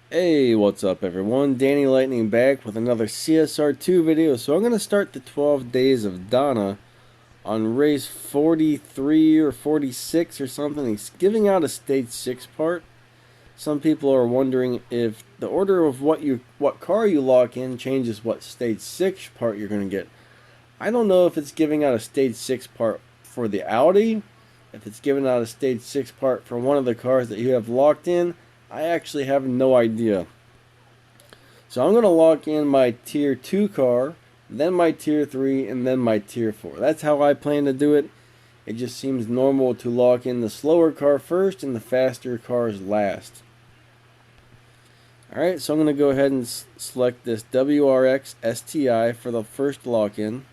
Hey, what's up everyone? Danny Lightning back with another CSR2 video. So I'm going to start the 12 Days of Donna on race 43 or 46 or something. He's giving out a stage 6 part. Some people are wondering if the order of what car you lock in changes what stage 6 part you're going to get. I don't know if it's giving out a stage 6 part for the Audi, if it's giving out a stage 6 part for one of the cars that you have locked in. I actually have no idea. So I'm going to lock in my tier 2 car, then my tier 3, and then my tier 4. That's how I plan to do it. It just seems normal to lock in the slower car first and the faster cars last. Alright, so I'm going to go ahead and select this WRX STI for the first lock in.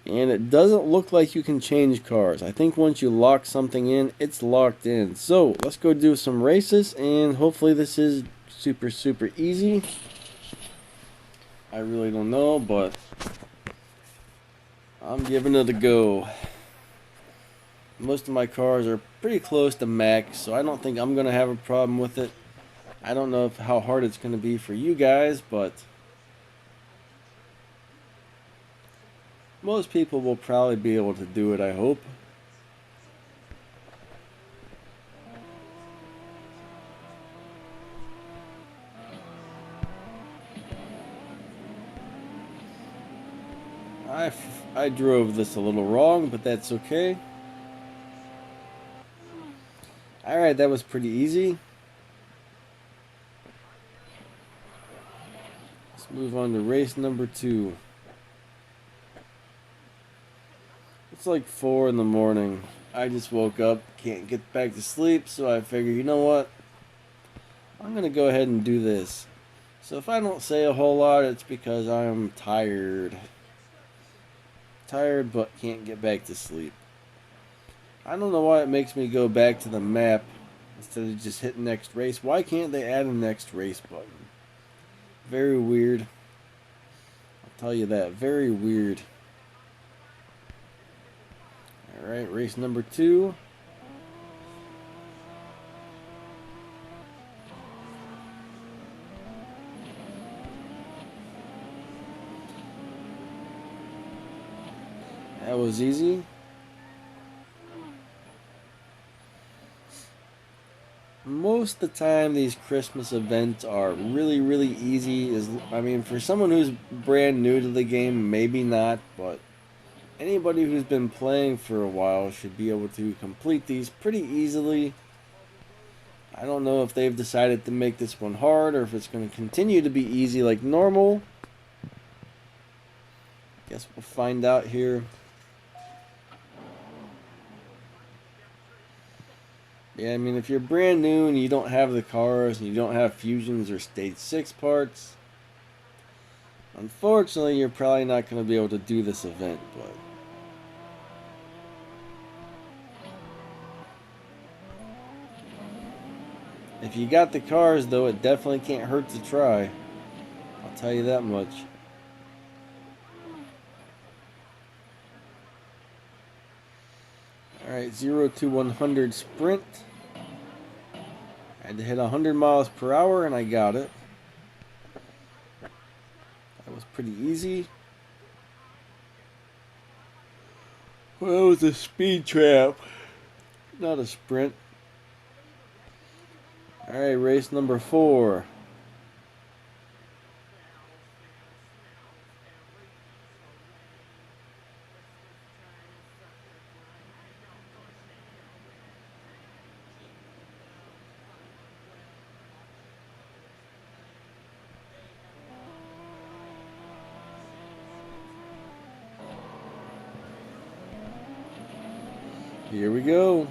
And it doesn't look like you can change cars. I think once you lock something in, it's locked in. So let's go do some races, and hopefully this is super easy. I really don't know, but I'm giving it a go. Most of my cars are pretty close to max, so I don't think I'm going to have a problem with it. I don't know how hard it's going to be for you guys, but most people will probably be able to do it, I hope. I drove this a little wrong, but that's okay. Alright, that was pretty easy. Let's move on to race number 2. It's like 4 in the morning. I just woke up, can't get back to sleep, so I figure, you know what? I'm going to go ahead and do this. So if I don't say a whole lot, it's because I'm tired. Tired, but can't get back to sleep. I don't know why it makes me go back to the map instead of just hitting next race. Why can't they add a next race button? Very weird. I'll tell you that. Very weird. Alright, race number 2. That was easy. Most of the time these Christmas events are really easy. I mean, for someone who's brand new to the game, maybe not, but anybody who's been playing for a while should be able to complete these pretty easily. I don't know if they've decided to make this one hard or if it's going to continue to be easy like normal. Guess we'll find out here. Yeah, I mean, if you're brand new and you don't have the cars and you don't have fusions or stage 6 parts, unfortunately, you're probably not going to be able to do this event, but if you got the cars, though, it definitely can't hurt to try. I'll tell you that much. Alright, 0 to 100 sprint. I had to hit 100 miles per hour, and I got it. That was pretty easy. Well, that was a speed trap, not a sprint. Alright, race number 4. Here we go.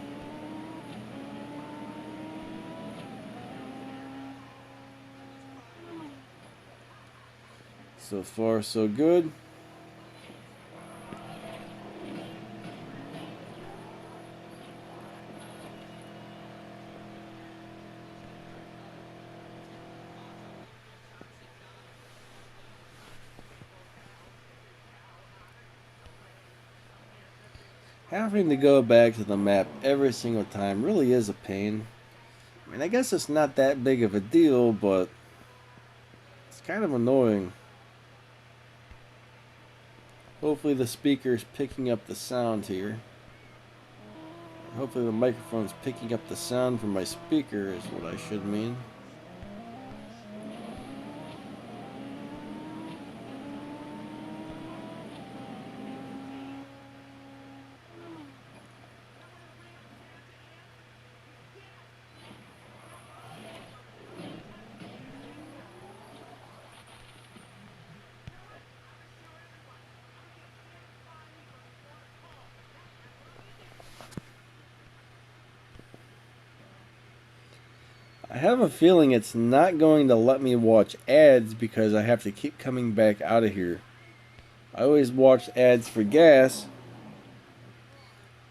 So far, so good. Having to go back to the map every single time really is a pain. I mean, I guess it's not that big of a deal, but it's kind of annoying. Hopefully the speaker's picking up the sound here. Hopefully the microphone's picking up the sound from my speaker is what I should mean. I have a feeling it's not going to let me watch ads because I have to keep coming back out of here. I always watch ads for gas,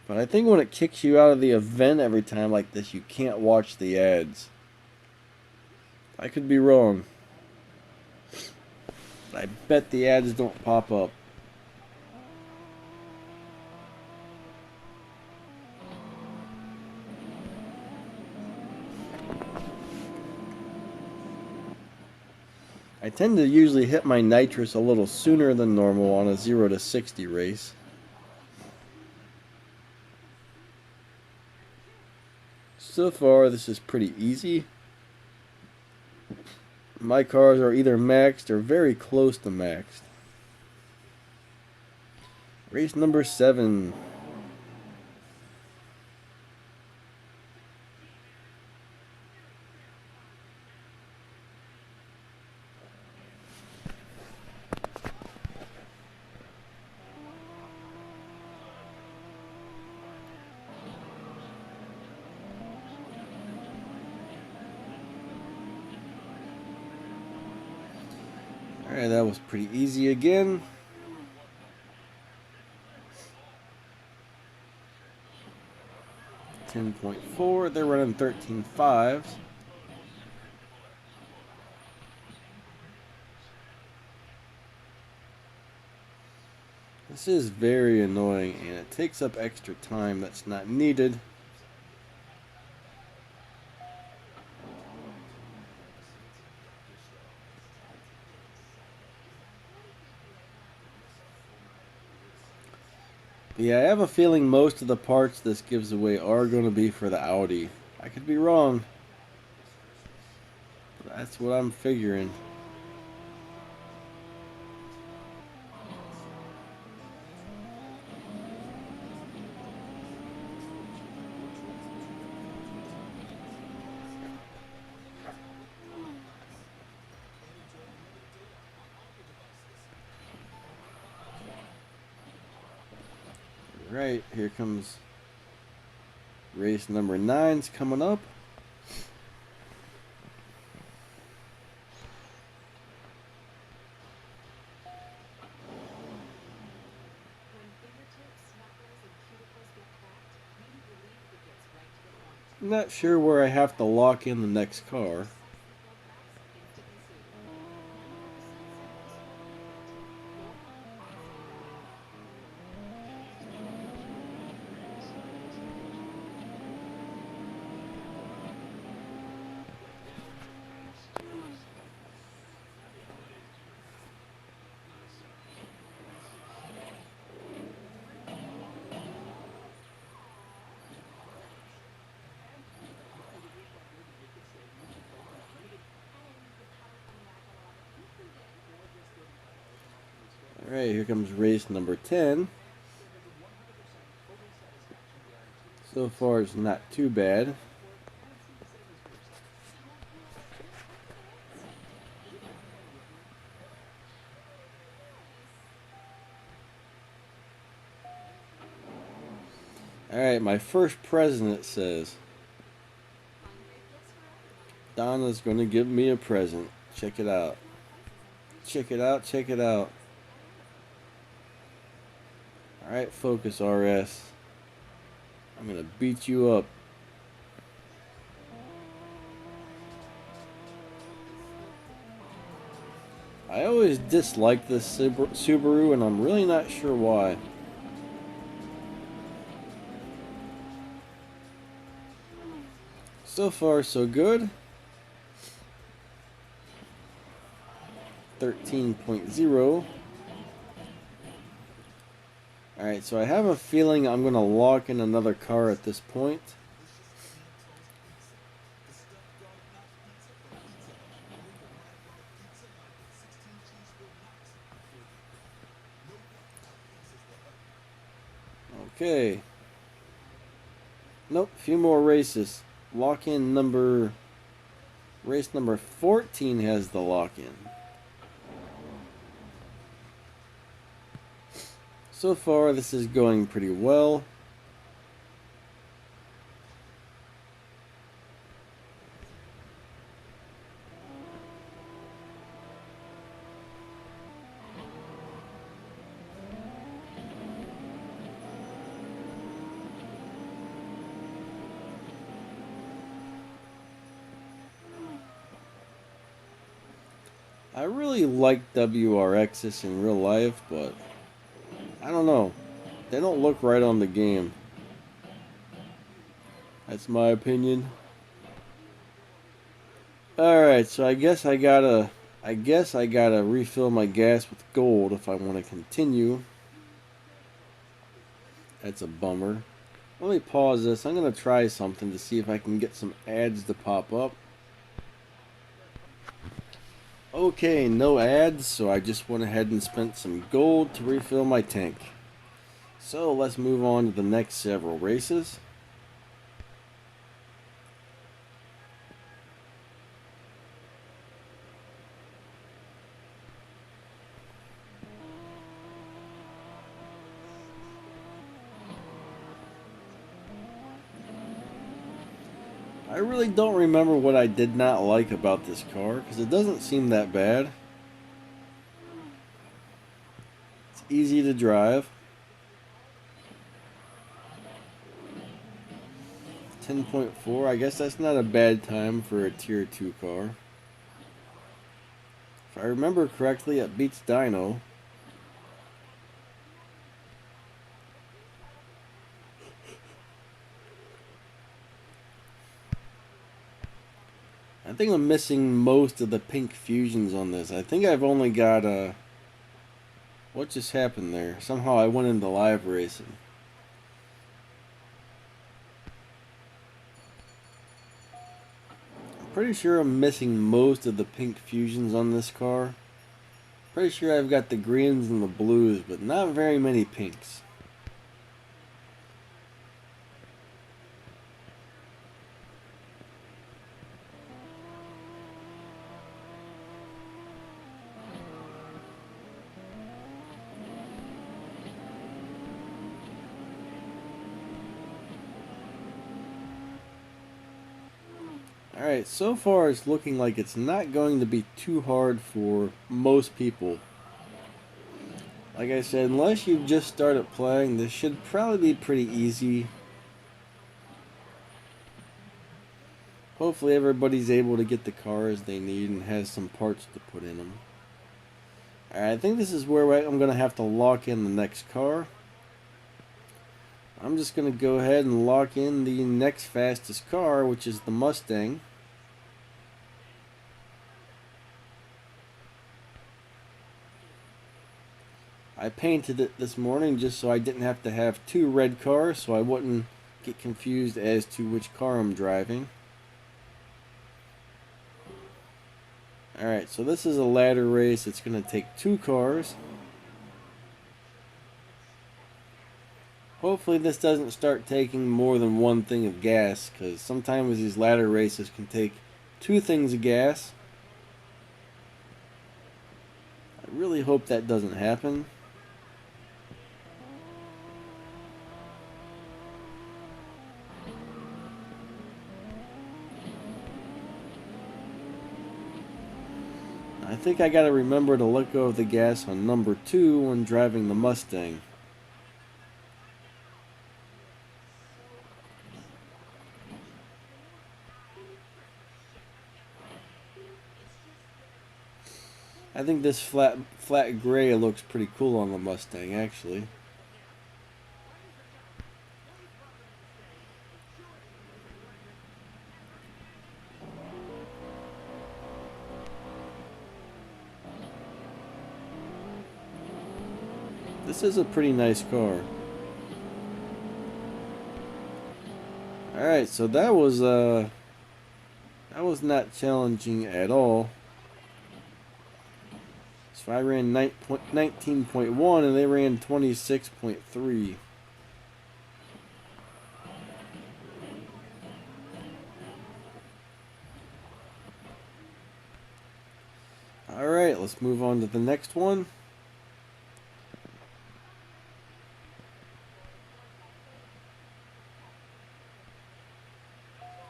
but I think when it kicks you out of the event every time like this, you can't watch the ads. I could be wrong. I bet the ads don't pop up. I tend to usually hit my nitrous a little sooner than normal on a 0 to 60 race. So far, this is pretty easy. My cars are either maxed or very close to maxed. Race number 7. Alright, that was pretty easy again. .4, they're running 13.5s. This is very annoying and it takes up extra time that's not needed. Yeah, I have a feeling most of the parts this gives away are going to be for the Audi. I could be wrong. But that's what I'm figuring. Right, here comes race number 9's coming up. I'm not sure where I have to lock in the next car. Alright, here comes race number 10. So far it's not too bad. Alright, my first president says Donna's gonna give me a present. Check it out. Check it out, check it out. Alright, Focus RS. I'm gonna beat you up. I always dislike this Subaru and I'm really not sure why. So far, so good. 13.0. Alright, so I have a feeling I'm going to lock in another car at this point. Okay. Nope, a few more races. Lock-in number... Race number 14 has the lock-in. So far, this is going pretty well. I really like WRXs in real life, but I don't know. They don't look right on the game. That's my opinion. Alright, so I guess I gotta refill my gas with gold if I want to continue. That's a bummer. Let me pause this. I'm gonna try something to see if I can get some ads to pop up. Okay, no ads, so I just went ahead and spent some gold to refill my tank. So let's move on to the next several races. I really don't remember what I did not like about this car, because it doesn't seem that bad. It's easy to drive. 10.4, I guess that's not a bad time for a tier 2 car. If I remember correctly, it beats Dino. I think I'm missing most of the pink fusions on this. I think I've only got what just happened there? Somehow I went into live racing. I'm pretty sure I'm missing most of the pink fusions on this car. Pretty sure I've got the greens and the blues, but not very many pinks. Alright, so far it's looking like it's not going to be too hard for most people. Like I said, unless you've just started playing, this should probably be pretty easy. Hopefully everybody's able to get the cars they need and has some parts to put in them. Alright, I think this is where I'm going to have to lock in the next car. I'm just going to go ahead and lock in the next fastest car, which is the Mustang. I painted it this morning just so I didn't have to have two red cars, so I wouldn't get confused as to which car I'm driving. Alright, so this is a ladder race. It's going to take two cars. Hopefully this doesn't start taking more than one thing of gas, because sometimes these ladder races can take two things of gas. I really hope that doesn't happen. I think I gotta remember to let go of the gas on number 2 when driving the Mustang. I think this flat gray looks pretty cool on the Mustang, actually. This is a pretty nice car. Alright, so that was not challenging at all. So I ran 19.1 and they ran 26.3. Alright, let's move on to the next one.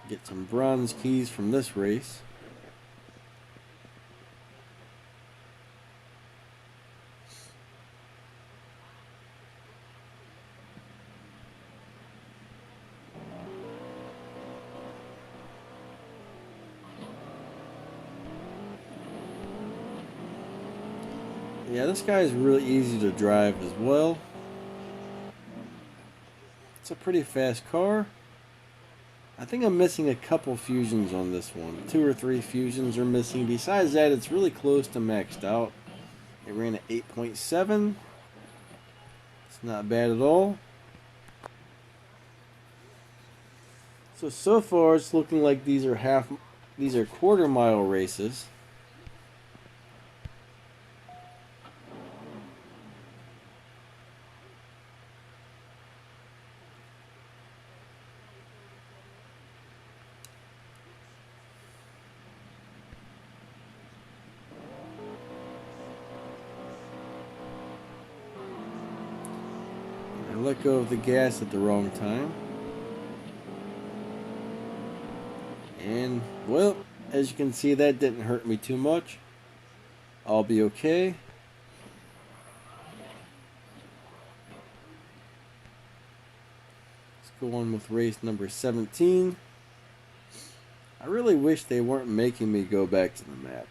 Get some bronze keys from this race. Yeah, this guy is really easy to drive as well. It's a pretty fast car. I think I'm missing a couple fusions on this one. 2 or 3 fusions are missing. Besides that, it's really close to maxed out. It ran at 8.7. It's not bad at all. So far it's looking like these are quarter mile races. I let go of the gas at the wrong time. And, well, as you can see, that didn't hurt me too much. I'll be okay. Let's go on with race number 17. I really wish they weren't making me go back to the map.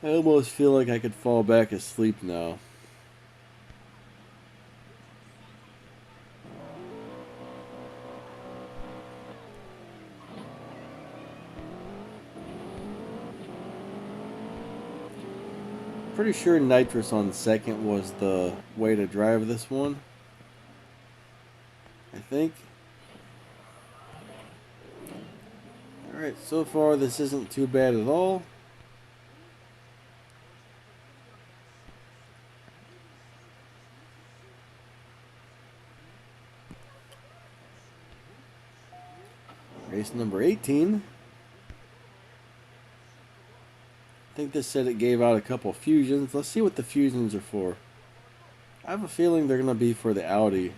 I almost feel like I could fall back asleep now. Pretty sure nitrous on second was the way to drive this one. I think. Alright, so far this isn't too bad at all. Race number 18. I think this said it gave out a couple fusions. Let's see what the fusions are for. I have a feeling they're going to be for the Audi.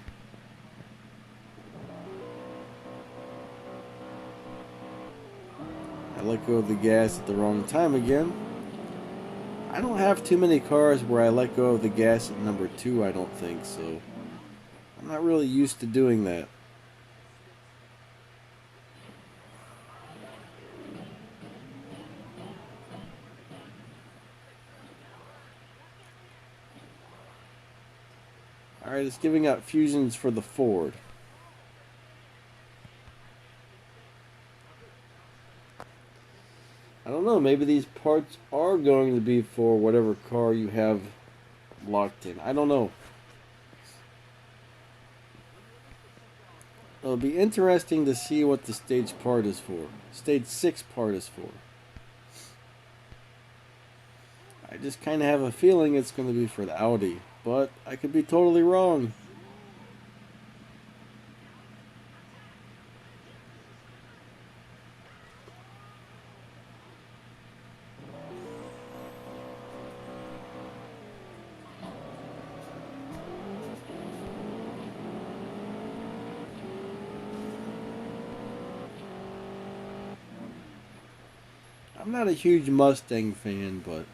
I let go of the gas at the wrong time again. I don't have too many cars where I let go of the gas at number 2, I don't think, so I'm not really used to doing that. Alright, it's giving out fusions for the Ford. I don't know, maybe these parts are going to be for whatever car you have locked in. I don't know. It'll be interesting to see what the stage part is for. Stage 6 part is for. I just kind of have a feeling it's going to be for the Audi, but I could be totally wrong. I'm not a huge Mustang fan, but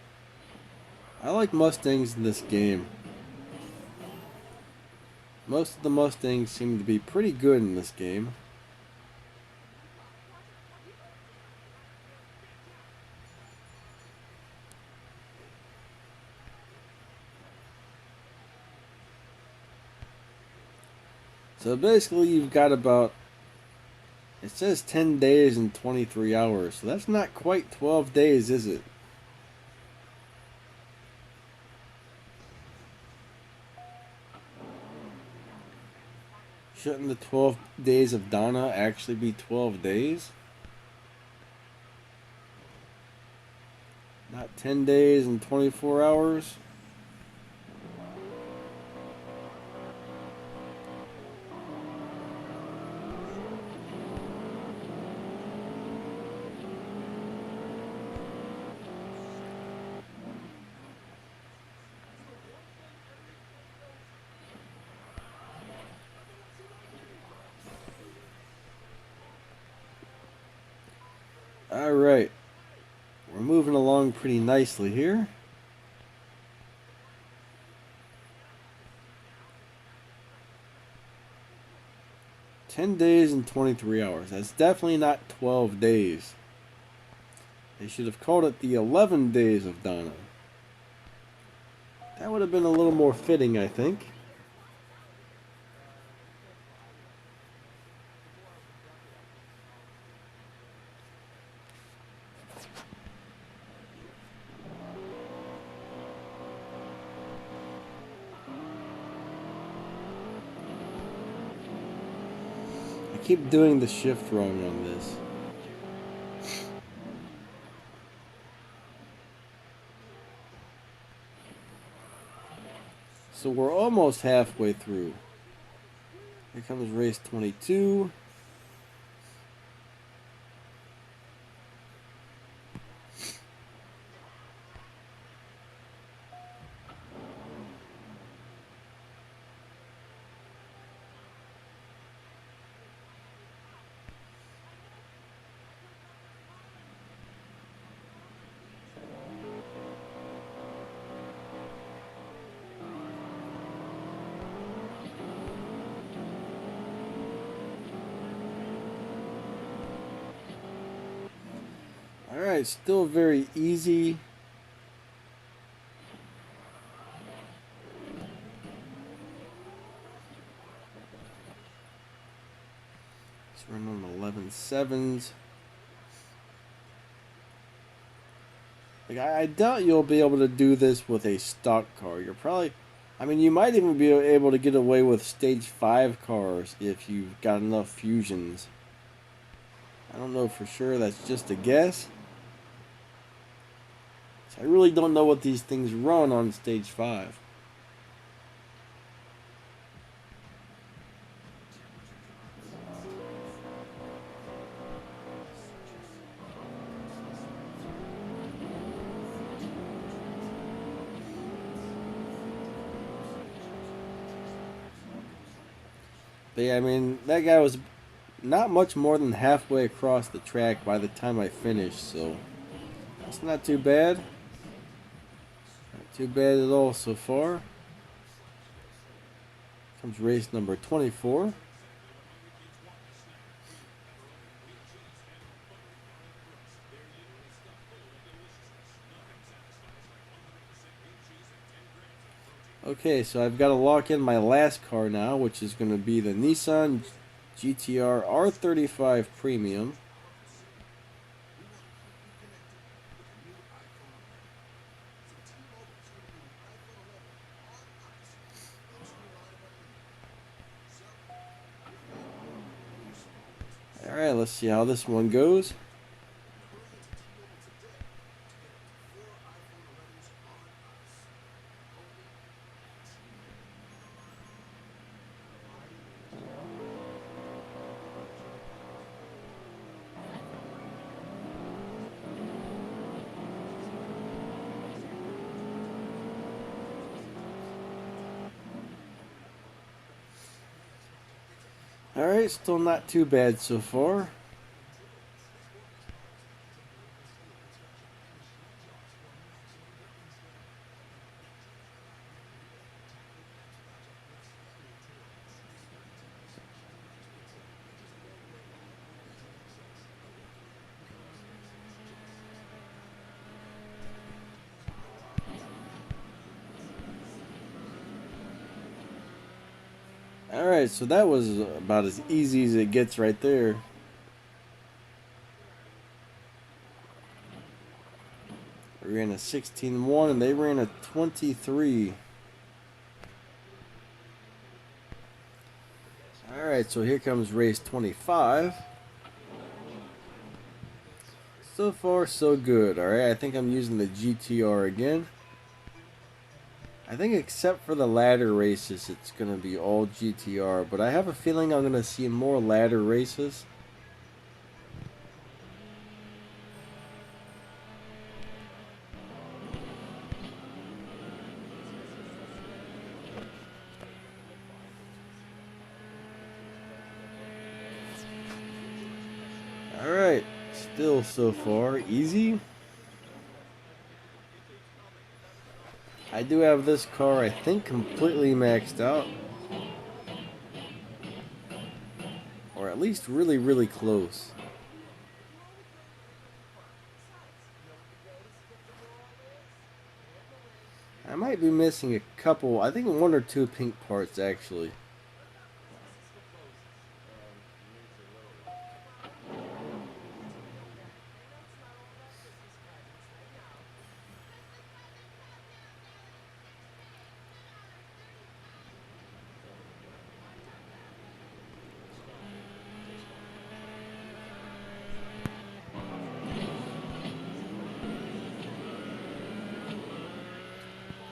I like Mustangs in this game. Most of the Mustangs seem to be pretty good in this game. So basically you've got about It says 10 days and 23 hours, so that's not quite 12 days, is it? Shouldn't the 12 days of Donna actually be 12 days? Not 10 days and 24 hours? Alright. We're moving along pretty nicely here. "10 days and 23 hours. That's definitely not 12 days. They should have called it the 11 Days of Donna. That would have been a little more fitting, I think. I keep doing the shift wrong on this. So we're almost halfway through. Here comes race 22. Alright, still very easy. Let's run on 11.7s. Like, I doubt you'll be able to do this with a stock car. You're probably... I mean, you might even be able to get away with stage 5 cars if you've got enough fusions. I don't know for sure. That's just a guess. I really don't know what these things run on stage 5. But yeah, I mean, that guy was not much more than halfway across the track by the time I finished, so that's not too bad. Not too bad at all so far. Comes race number 24. Okay, so I've got to lock in my last car now, which is going to be the Nissan GTR R35 Premium. Alright, let's see how this one goes. Alright, still not too bad so far. Alright, so that was about as easy as it gets right there. ran a 16.1 and they ran a 23. Alright, so here comes race 25. So far, so good. Alright, I think I'm using the GTR again. I think except for the ladder races, it's going to be all GTR. But I have a feeling I'm going to see more ladder races. Alright, still so far easy. I do have this car, I think, completely maxed out. Or at least really, really close. I might be missing a couple, I think 1 or 2 pink parts actually.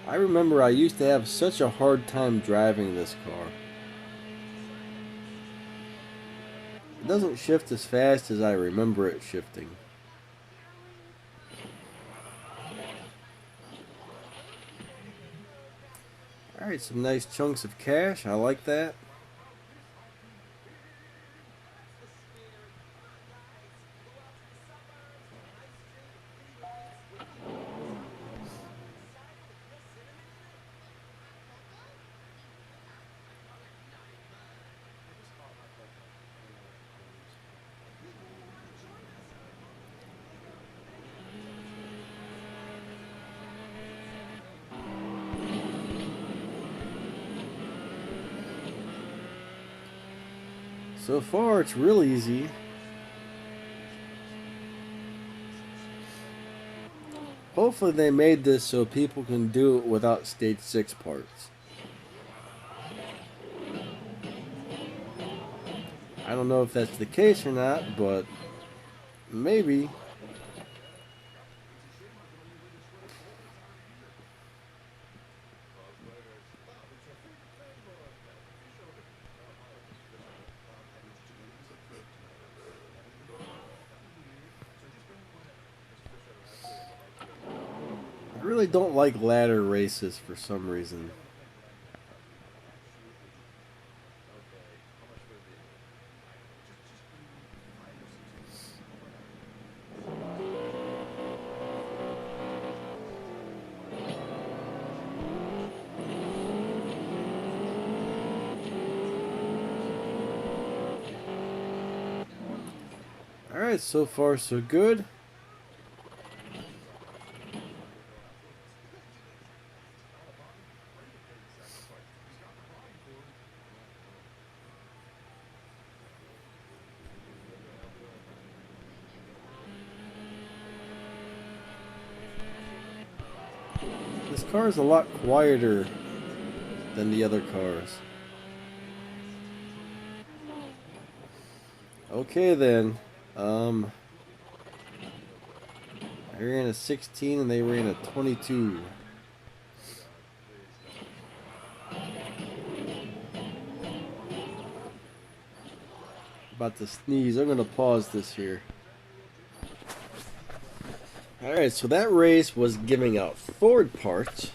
I remember I used to have such a hard time driving this car. It doesn't shift as fast as I remember it shifting. Alright, some nice chunks of cash. I like that. So far, it's real easy. Hopefully they made this so people can do it without stage 6 parts. I don't know if that's the case or not, but maybe. I really don't like ladder races for some reason. Alright, so far so good. This car is a lot quieter than the other cars. Okay then. I ran a 16 and they ran a 22. About to sneeze. I'm gonna pause this here. Alright, so that race was giving out Ford parts.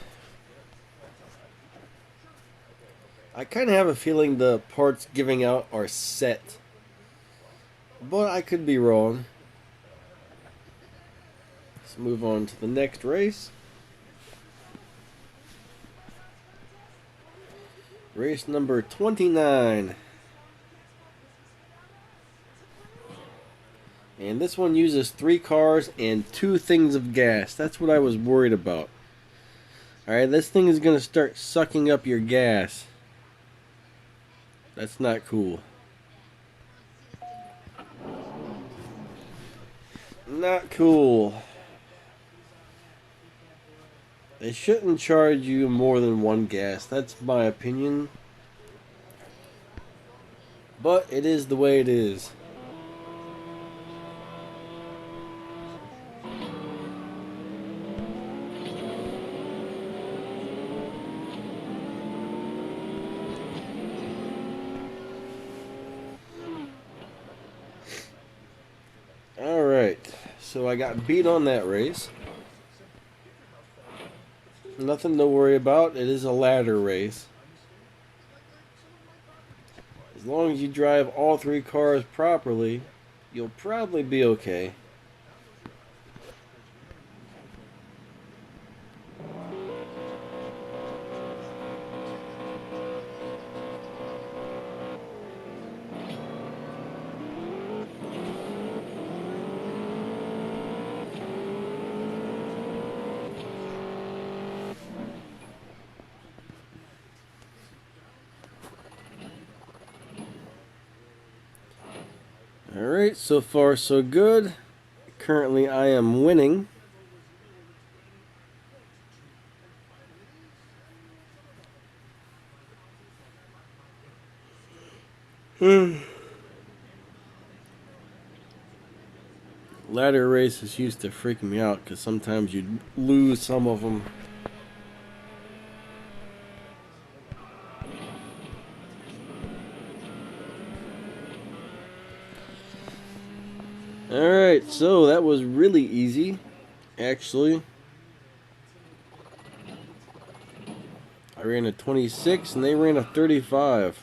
I kind of have a feeling the parts giving out are set. But I could be wrong. Let's move on to the next race. Race number 29. And this one uses 3 cars and 2 things of gas. That's what I was worried about. Alright, this thing is going to start sucking up your gas. That's not cool. Not cool. They shouldn't charge you more than one gas. That's my opinion. But it is the way it is. Alright, so I got beat on that race. Nothing to worry about. It is a ladder race. As long as you drive all three cars properly, you'll probably be okay. Alright, so far so good. Currently I am winning. Ladder races used to freak me out because sometimes you'd lose some of them. Alright, so that was really easy, actually. I ran a 26 and they ran a 35.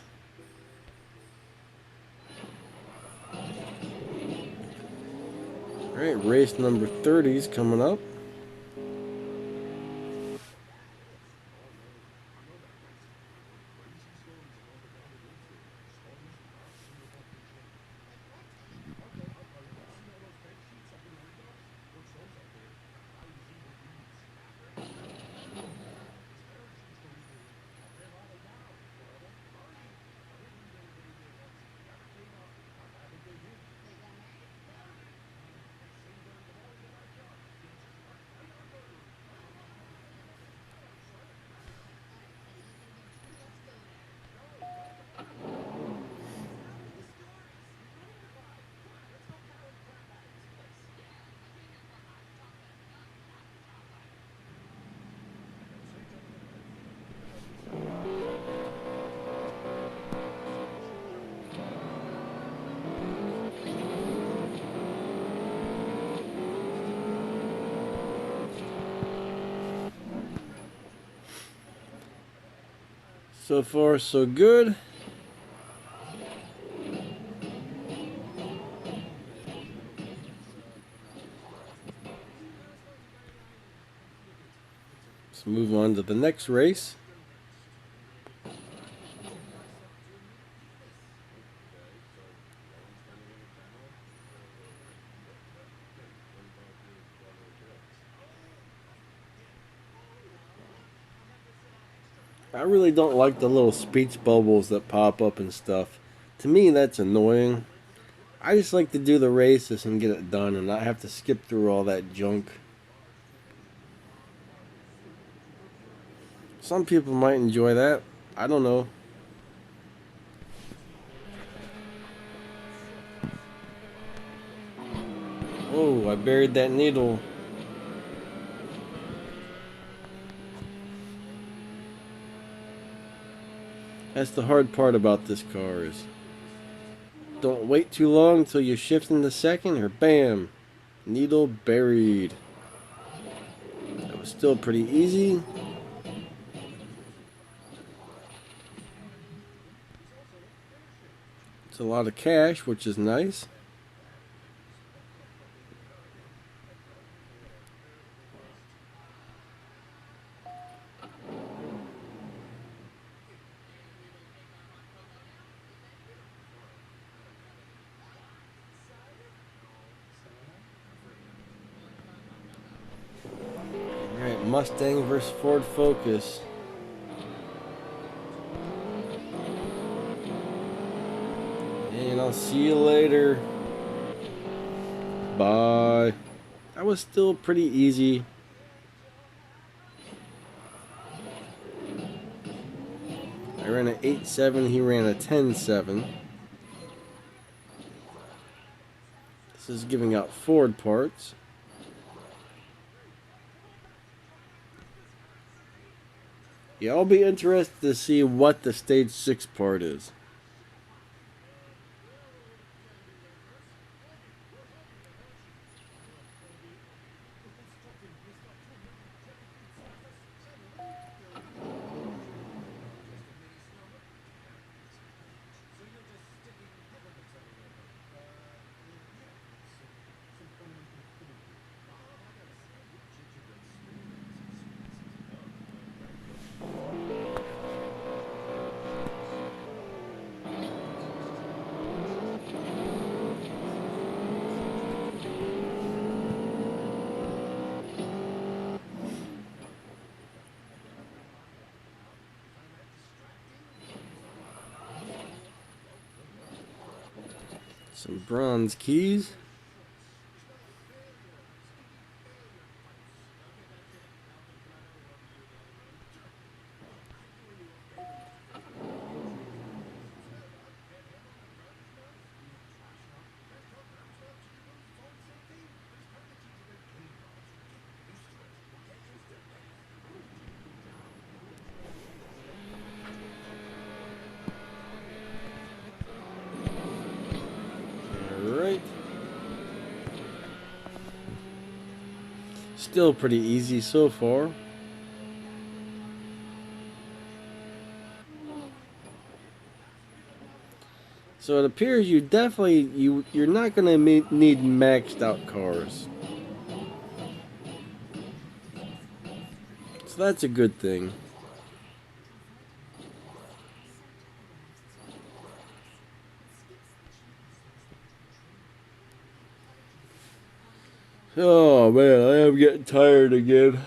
Alright, race number 30 is coming up. So far, so good. Let's move on to the next race. I really don't like the little speech bubbles that pop up and stuff. To me, that's annoying. I just like to do the races and get it done and not have to skip through all that junk. Some people might enjoy that. I don't know. Oh, I buried that needle. That's the hard part about this car is don't wait too long until you shift into second or bam, needle buried. That was still pretty easy. It's a lot of cash, which is nice. Alright, Mustang versus Ford Focus. And I'll see you later. Bye. That was still pretty easy. I ran an 8.7, he ran a 10.7. This is giving out Ford parts. Yeah, I'll be interested to see what the stage 6 part is. Some bronze keys. Alright. Still pretty easy so far. So it appears you're not going to need maxed out cars. So that's a good thing. Oh man, I am getting tired again.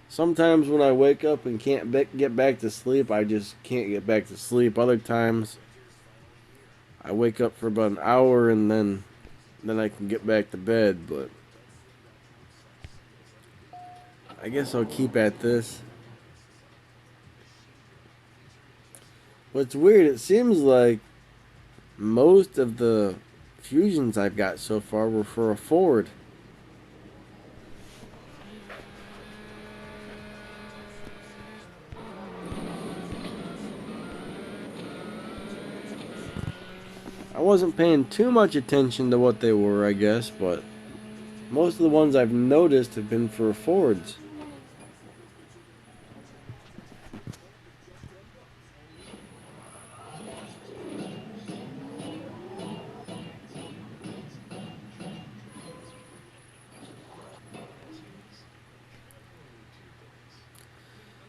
Sometimes when I wake up and can't get back to sleep, I just can't get back to sleep. Other times, I wake up for about an hour and then I can get back to bed. But I guess I'll keep at this. What's weird, it seems like most of the fusions I've got so far were for a Ford. I wasn't paying too much attention to what they were, I guess, but most of the ones I've noticed have been for Fords.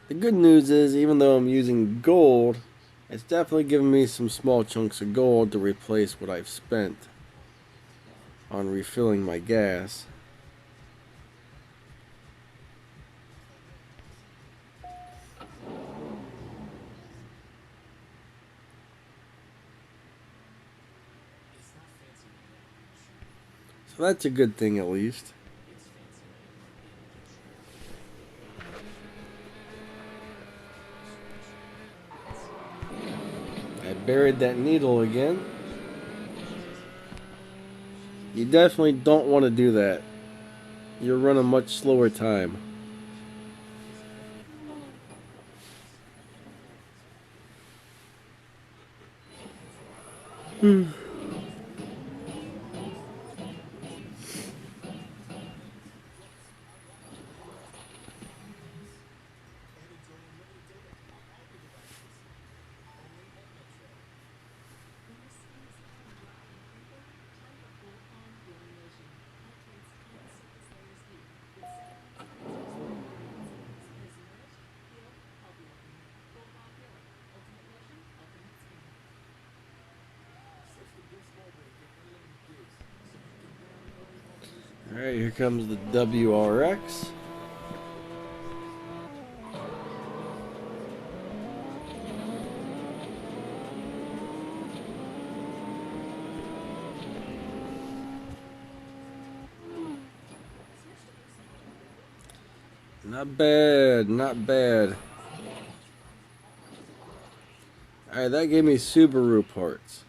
The good news is, even though I'm using gold, it's definitely giving me some small chunks of gold to replace what I've spent on refilling my gas. So that's a good thing at least. I buried that needle again. You definitely don't want to do that. You'll run a much slower time. Alright, here comes the WRX. Not bad, not bad. Alright, that gave me Subaru parts.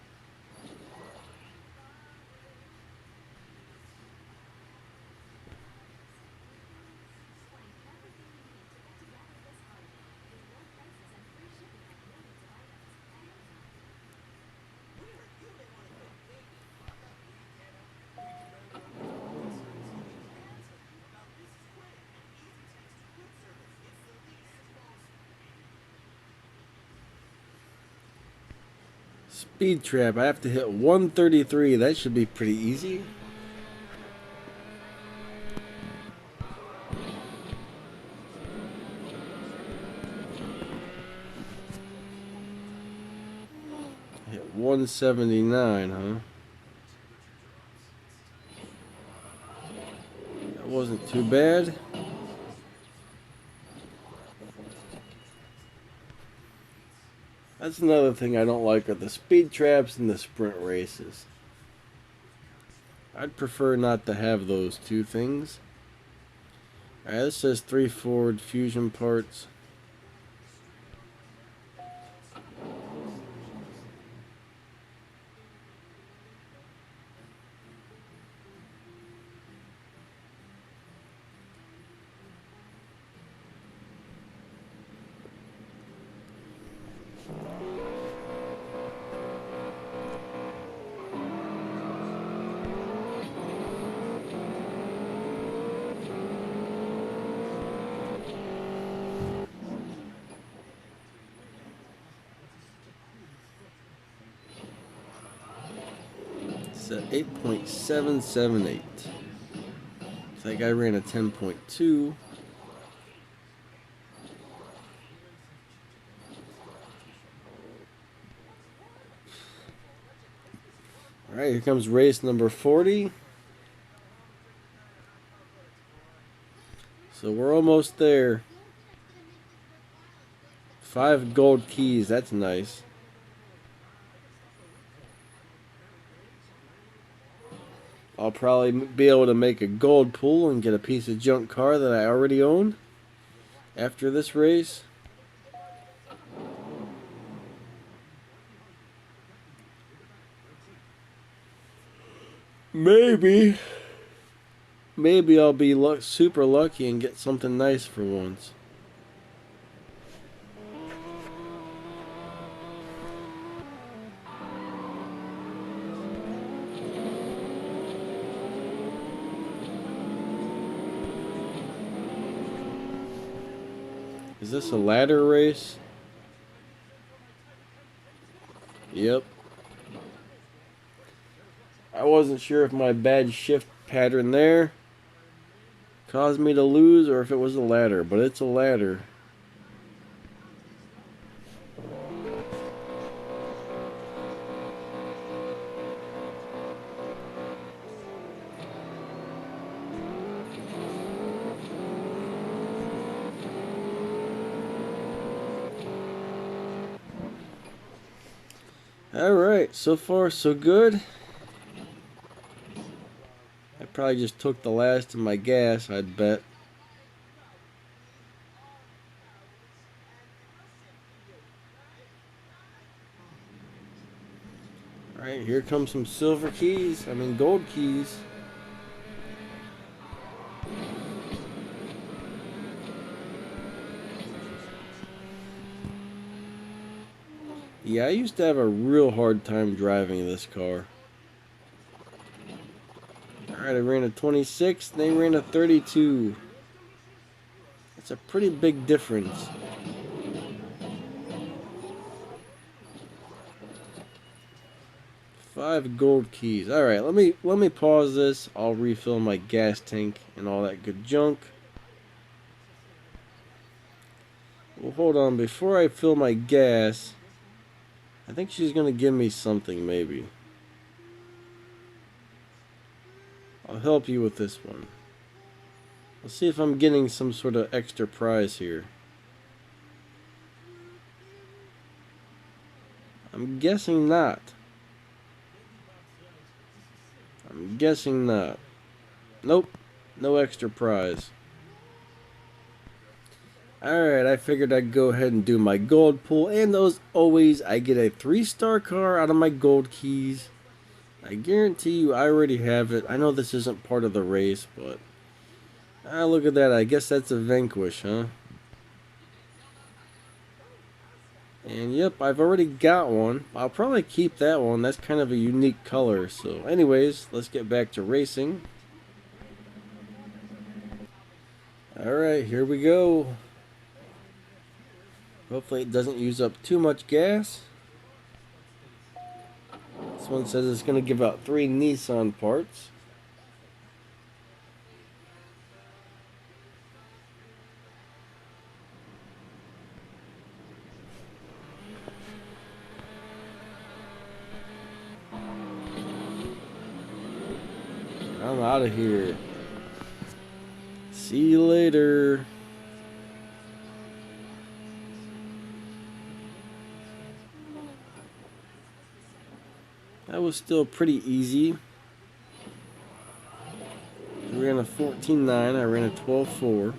Speed trap, I have to hit 133. That should be pretty easy. Hit 179, huh? That wasn't too bad. That's another thing I don't like are the speed traps and the sprint races. I'd prefer not to have those two things. Alright, this says 3 Ford Fusion parts. It's at 8.778. I think I ran a 10.2. Alright, here comes race number 40. So we're almost there. 5 gold keys, that's nice. I'll probably be able to make a gold pool and get a piece of junk car that I already own after this race. Maybe I'll be super lucky and get something nice for once. Is this a ladder race? Yep. I wasn't sure if my bad shift pattern there caused me to lose or if it was a ladder, but it's a ladder. Alright, so far so good. I probably just took the last of my gas, I'd bet. Alright, here comes some silver keys. I mean gold keys. Yeah, I used to have a real hard time driving this car. Alright, I ran a 26, they ran a 32. That's a pretty big difference. Five gold keys. Alright, let me pause this. I'll refill my gas tank and all that good junk. Well, hold on, before I fill my gas, I think she's gonna give me something, maybe. I'll help you with this one. Let's see if I'm getting some sort of extra prize here. I'm guessing not. I'm guessing not. Nope. No extra prize. Alright, I figured I'd go ahead and do my gold pull, and as always, I get a 3-star car out of my gold keys. I guarantee you I already have it. I know this isn't part of the race, but look at that. I guess that's a Vanquish, huh? And yep, I've already got one. I'll probably keep that one. That's kind of a unique color. So anyways, let's get back to racing. Alright, here we go. Hopefully it doesn't use up too much gas. This one says it's going to give out 3 Nissan parts. I'm out of here. See you later. That was still pretty easy. We ran a 14.9. I ran a 12.4.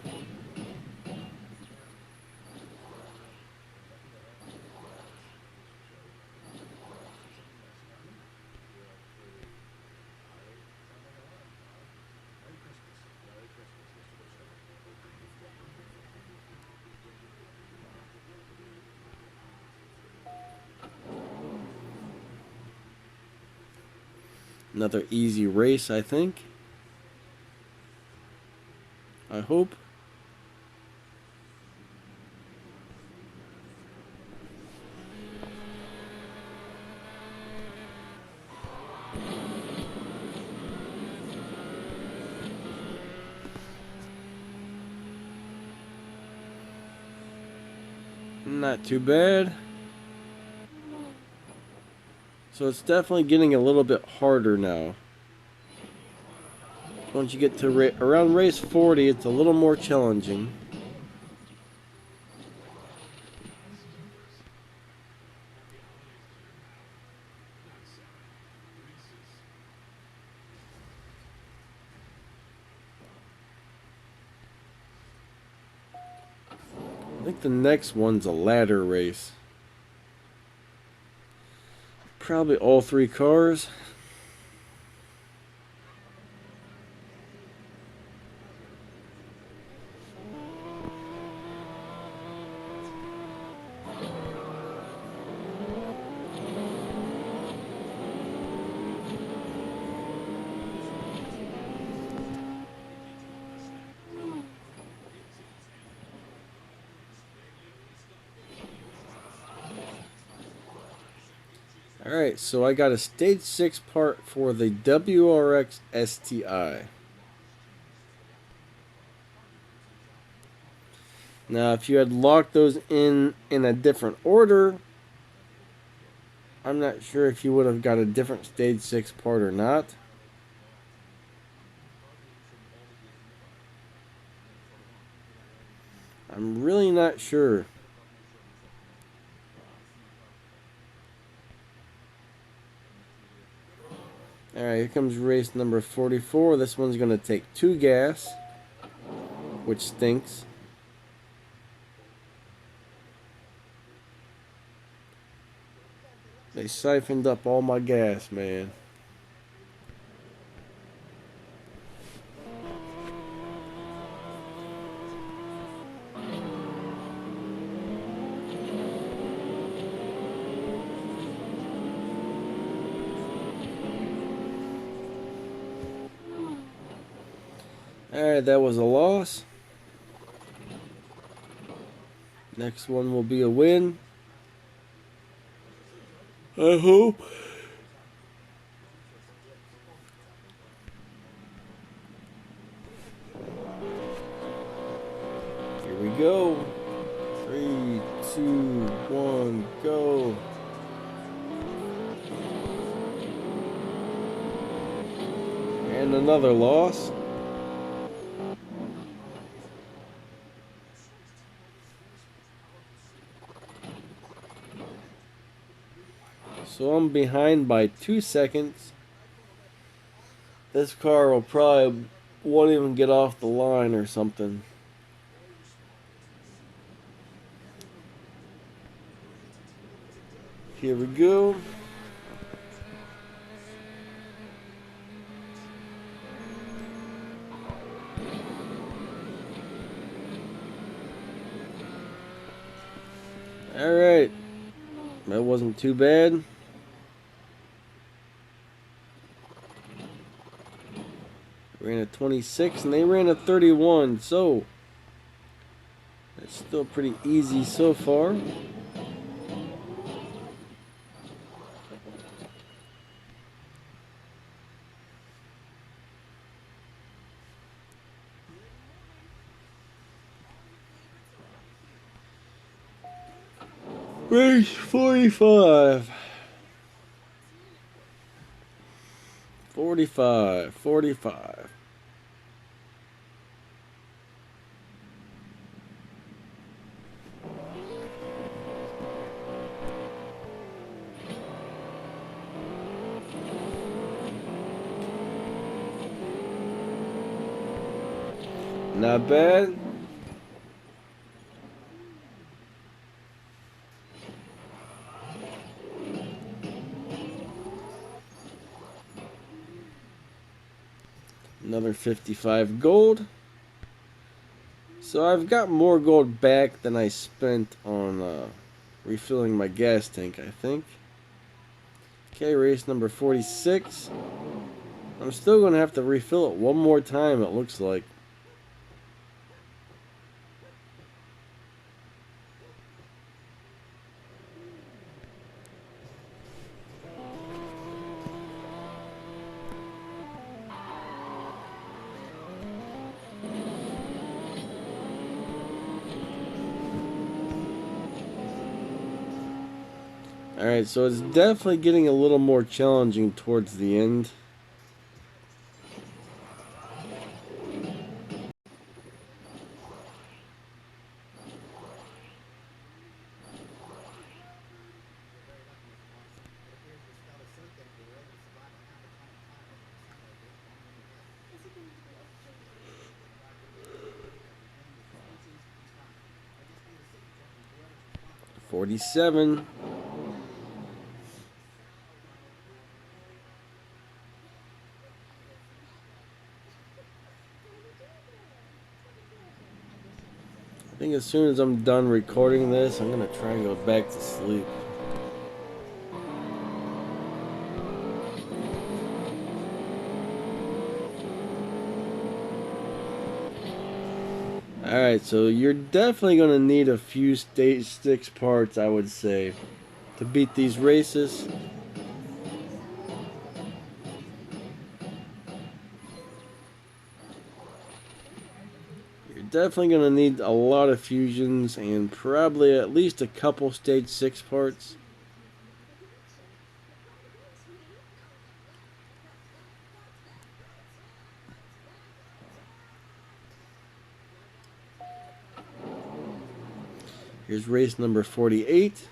Another easy race, I think. I hope. Not too bad. So it's definitely getting a little bit harder now. Once you get to around race 40, it's a little more challenging. I think the next one's a ladder race. Probably all 3 cars. Alright, so I got a stage 6 part for the WRX STI. Now, if you had locked those in a different order, I'm not sure if you would have got a different stage 6 part or not. I'm really not sure. Alright, here comes race number 44. This one's going to take 2 gas, which stinks. They siphoned up all my gas, man. Alright, that was a loss. Next one will be a win. I hope. Here we go. 3, 2, 1, go. And another loss. So I'm behind by 2 seconds. This car will probably won't even get off the line or something. Here we go. Alright. That wasn't too bad. Ran a 26 and they ran a 31, so that's still pretty easy so far. Race 45. 45. Not bad. Another 55 gold. So I've got more gold back than I spent on refilling my gas tank, I think. Okay, race number 46. I'm still going to have to refill it one more time, it looks like. Alright, so it's definitely getting a little more challenging towards the end. $47. I think as soon as I'm done recording this, I'm going to try and go back to sleep. Alright, so you're definitely going to need a few stage 6 parts, I would say, to beat these races. You're definitely going to need a lot of fusions and probably at least a couple stage 6 parts. Here's race number 48.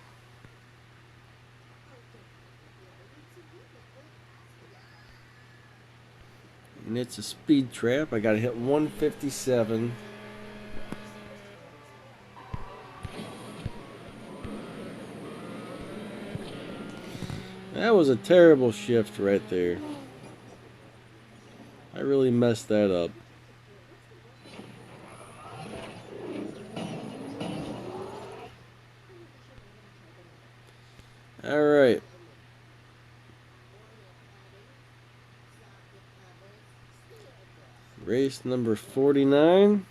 And it's a speed trap. I got to hit 157. That was a terrible shift right there. I really messed that up. Alright. Race number 49.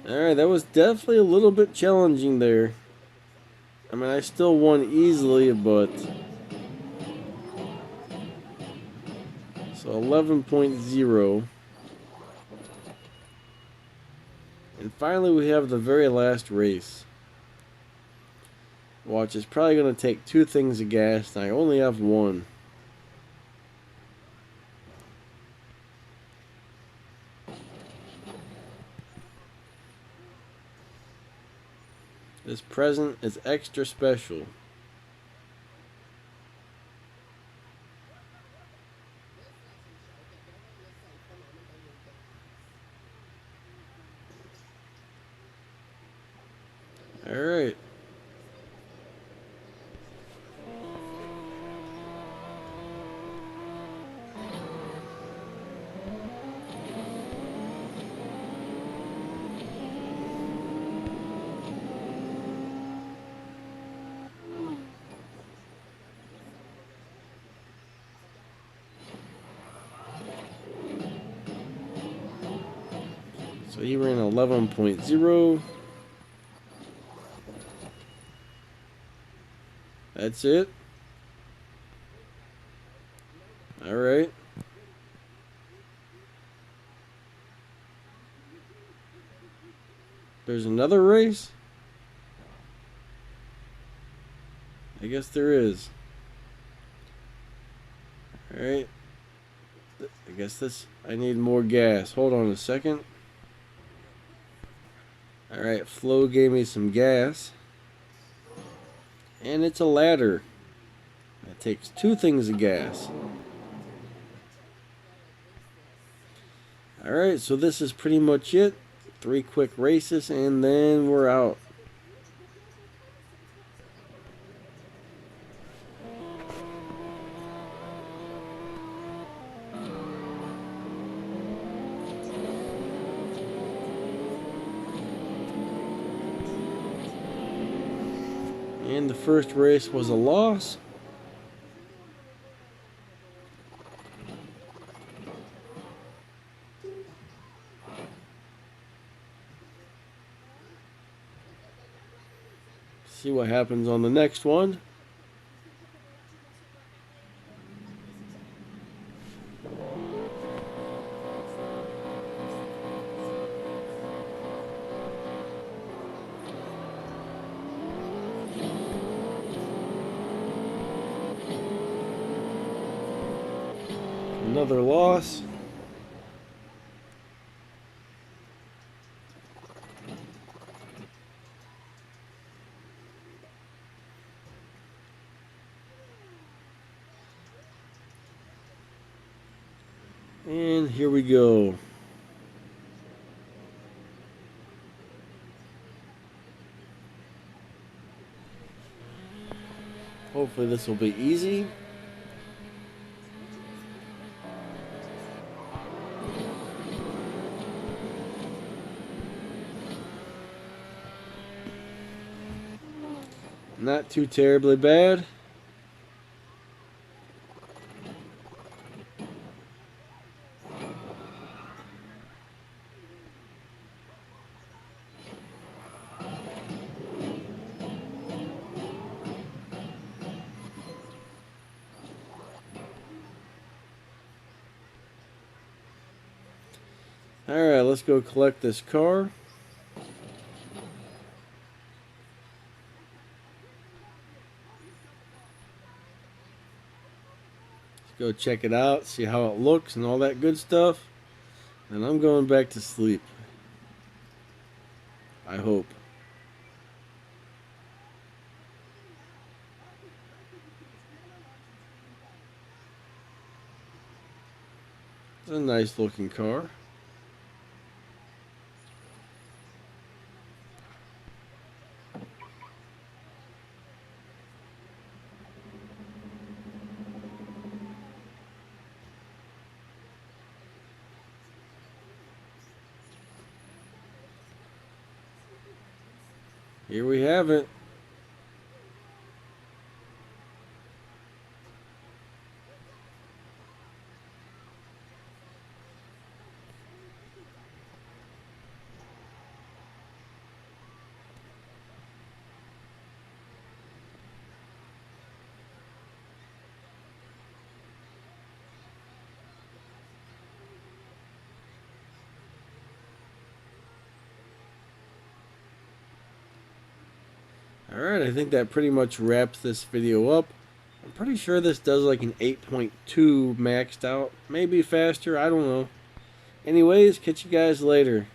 Alright, that was definitely a little bit challenging there. I mean, I still won easily, but... So 11.0. And finally we have the very last race. Watch, it's probably going to take 2 things of gas, and I only have 1. This present is extra special. Alright. So he ran 11.0. That's it. Alright. There's another race? I guess there is. Alright. I guess I need more gas. Hold on a second. Alright, Flo gave me some gas. And it's a ladder. That takes 2 things of gas. Alright, so this is pretty much it. 3 quick races and then we're out. And the first race was a loss. See what happens on the next one. Another loss. And here we go. Hopefully this will be easy. Not too terribly bad. Alright, let's go collect this car. Let's go check it out, see how it looks and all that good stuff. And I'm going back to sleep. I hope. It's a nice looking car. Here we have it. Alright, I think that pretty much wraps this video up. I'm pretty sure this does like an 8.2 maxed out. Maybe faster, I don't know. Anyways, catch you guys later.